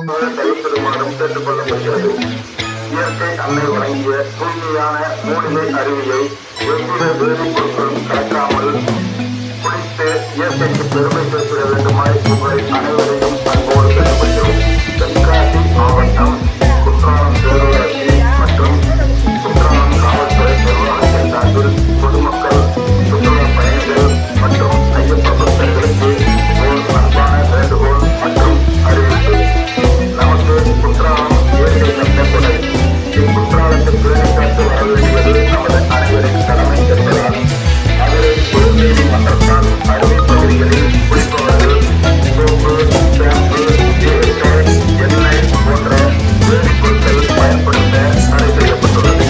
தவிர்த்திடுமாறும் கேட்டுக் கொள்ளப்படுகிறது. இயற்கை அன்னை வழங்கிய தூய்மையான மூலிகை அருவியை எவ்வித வேதிப்பொருட்களும் கலக்காமல் குடித்து இயற்கைக்கு பெருமை சேர்த்திட வேண்டுமாய் உங்களை அனைவரையும் அன்போடு கேட்டுக்கொள்கிறோம். தென்காசி மாவட்டம் குற்றாலம் பேரூராட்சி மற்றும் குற்றாலம் காவல்துறை நிர்வாகத்தின் சார்பில் பொதுமக்கள், சுற்றுலா பயணிகள் மற்றும் ஐயப்ப பக்தர்களுக்கு ஓர் அன்பான வேண்டுகோள் மற்றும் அறிவிப்பு. நமக்கு குற்றாலம் இயற்கை தந்த கொடை. இக்குற்றாலத்தில் பேணி காத்து வர வேண்டியது நமது அனைவரின் கடமை என்பதால் மதுரை உயர்நீதிமன்றத்தால் அருவி பகுதிகளில் குளிப்பவர்கள் சோப்பு, ஷாம்பு, எண்ணெய் போன்ற வேதிப்பொருட்கள் பயன்படுத்த தடை செய்யப்பட்டுள்ளது.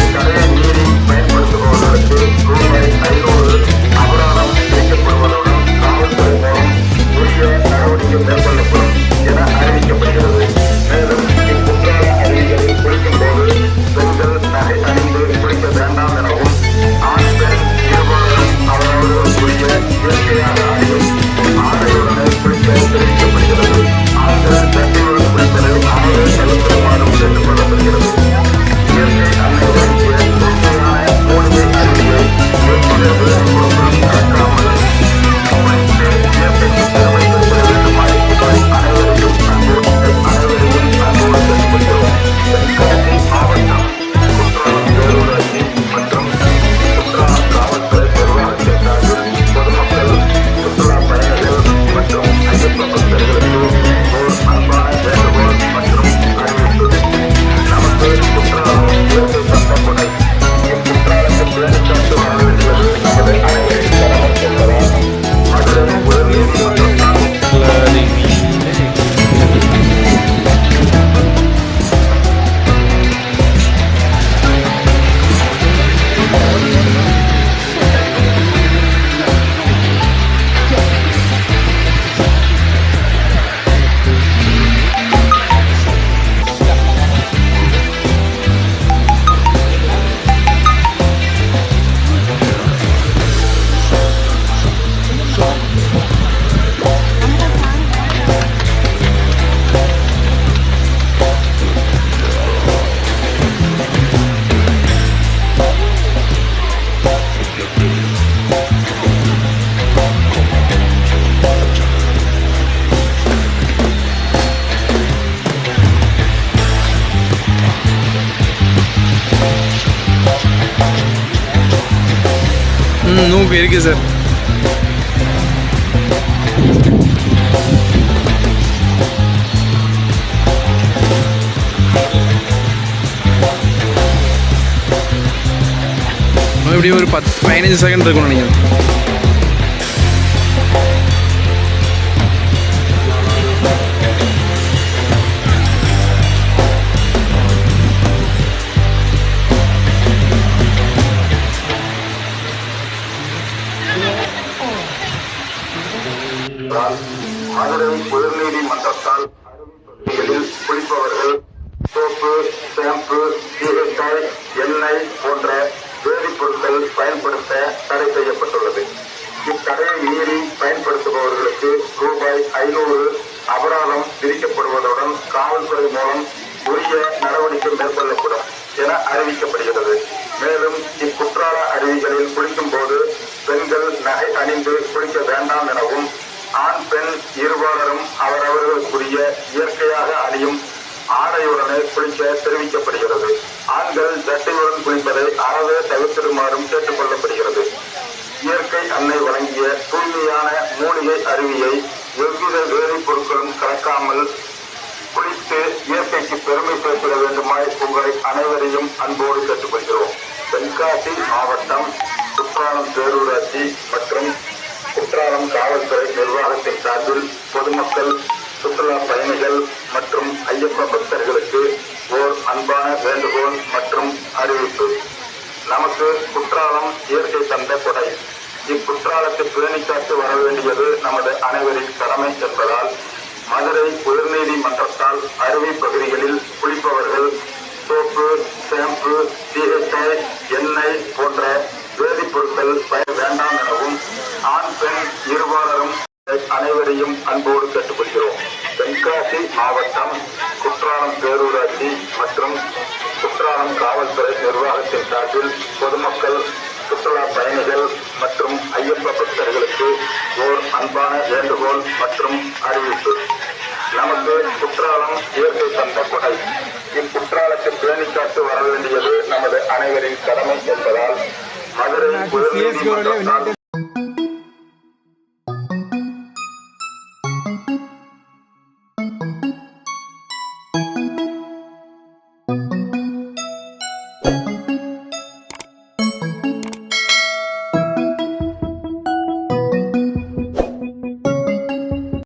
இத்தடையை மீறி பயன்படுத்துபவர்களுக்கு ரூபாய் 500 அபராதம் விதிக்கப்படுவதுடன் காவல்துறை மூலம் உரிய நடவடிக்கை மேற்கொள்ளப்படும் என அறிவிக்கப்படுகிறது. மேலும் இக்குற்றால அருவிகளில் குளிக்கும் போது பெண்கள் நகை அணிந்து குளிக்க வேண்டாம் எனவும் ஆண் பெண் இருவரும் அவரவர்களுக்குரிய இயற்கையாக அணியும் ஆடையுடனே குளிக்க தெரிவிக்கப்படுகிறது. ஆண்கள் தட்டியுடன் குளிப்பதை அறவே தவிர்க்குமாறும் கேட்டுக் கொள்ளப்படுகிறது. இயற்கை அன்னை வழங்கிய தூய்மையான மூலிகை அருவியை எவ்வித வேதிப்பொருட்களும் கலக்காமல் குளித்து இயற்கைக்கு பெருமை சேர்த்திட வேண்டுமாய் உங்களை அனைவரையும் அன்போடு கேட்டுக்கொள்கிறோம். தென்காசி மாவட்டம் குற்றாலம் பேரூராட்சி மற்றும் குற்றாலம் காவல்துறை நிர்வாகத்தின் சார்பில் பொதுமக்கள், சுற்றுலா பயணிகள் மற்றும் ஐயப்ப பக்தர்களுக்கு ஓர் அன்பான வேண்டுகோள் மற்றும் அறிவிப்பு. நமக்கு குற்றாலம் இயற்கை தந்த கொடை. இக்குற்றாலத்தில் பேணி காத்து வர வேண்டியது நமது அனைவரின் கடமை என்பதால் மதுரை உயர்நீதிமன்றத்தால் நூறு இருக்கு சார். எப்படியும் ஒரு 10-15 செகண்ட் இருக்கும்னு நினைக்கிறேன். மதுரை உயர்நீதிமன்றத்தால் அருவி பகுதிகளில் குளிப்பவர்கள் சோப்பு, ஷாம்பு, சீகைக்காய், எண்ணெய் போன்ற வேதிப்பொருட்கள் பயன்படுத்த தடை செய்யப்பட்டுள்ளது. இத்தடையை மீறி பயன்படுத்துபவர்களுக்கு ரூபாய் 500 அபராதம் விதிக்கப்படுவதுடன் காவல்துறை மூலம் உரிய நடவடிக்கை மேற்கொள்ளப்படும் என அறிவிக்கப்படுகிறது. மேலும் இக்குற்றால அருவிகளில் குளிக்கும் போது பெண்கள் நகை அணிந்து குளிக்க வேண்டாம் எனவும் ஆண் பெண் இருபாலரும் அவரவர்களுக்குரிய இயற்கையாக அணியும் ஆடையுடனே குளிக்க தெரிவிக்கப்படுகிறது. ஆண்கள் ஜட்டையுடன் குளிப்பதை அறவே தவிர்த்திடுமாறும் கேட்டுக் கொள்ளப்படுகிறது. இயற்கை அன்னை வழங்கிய தூய்மையான மூலிகை அருவியை எவ்வித வேதிப்பொருட்களும் கலக்காமல் குளித்து இயற்கைக்கு பெருமை சேர்த்திட வேண்டுமாய் உங்களை அனைவரையும் அன்போடு கேட்டுக்கொள்கிறோம். தென்காசி மாவட்டம் குற்றாலம் பேரூராட்சி மற்றும் குற்றாலம் காவல்துறை நிர்வாகத்தின் சார்பில் பொதுமக்கள், சுற்றுலா பயணிகள் மற்றும் ஐயப்ப பக்தர்களுக்கு ஓர் அன்பான வேண்டுகோள் மற்றும் அறிவிப்பு. நமக்கு குற்றாலம் இயற்கை தந்த கொடை. இக்குற்றாலத்தை பேணி காத்து வர வேண்டியது நமது அனைவரின் கடமை என்பதால் மதுரை உயர்நீதிமன்றத்தால் அருவி பகுதிகளில் குளிப்பவர்கள் சோப்பு, ஷாம்பு, சீகைக்காய், எண்ணெய் போன்ற வேதிப்பொருட்கள் வேண்டாம் எனவும் ஆண் பெண் இருபாலரும் அனைவரையும் அன்போடு கேட்டுக்கொள்கிறோம். தென்காசி மாவட்டம் வட்டம் குற்றாலம் பேரூராட்சி மற்றும் குற்றாலம் காவல்துறை நிர்வாகத்தின் சார்பில் பொதுமக்கள், சுற்றுலா பயணிகள் மற்றும் ஐயப்ப பக்தர்களுக்கு ஓர் அன்பான வேண்டுகோள் மற்றும் அறிவிப்பு. நமக்கு குற்றாலம் இயற்கை தந்த கொடை. இக்குற்றாலத்தை பேணி காத்து வர வேண்டியது நமது அனைவரின் கடமை என்பதால் மதுரை உயர்நீதிமன்றத்தால்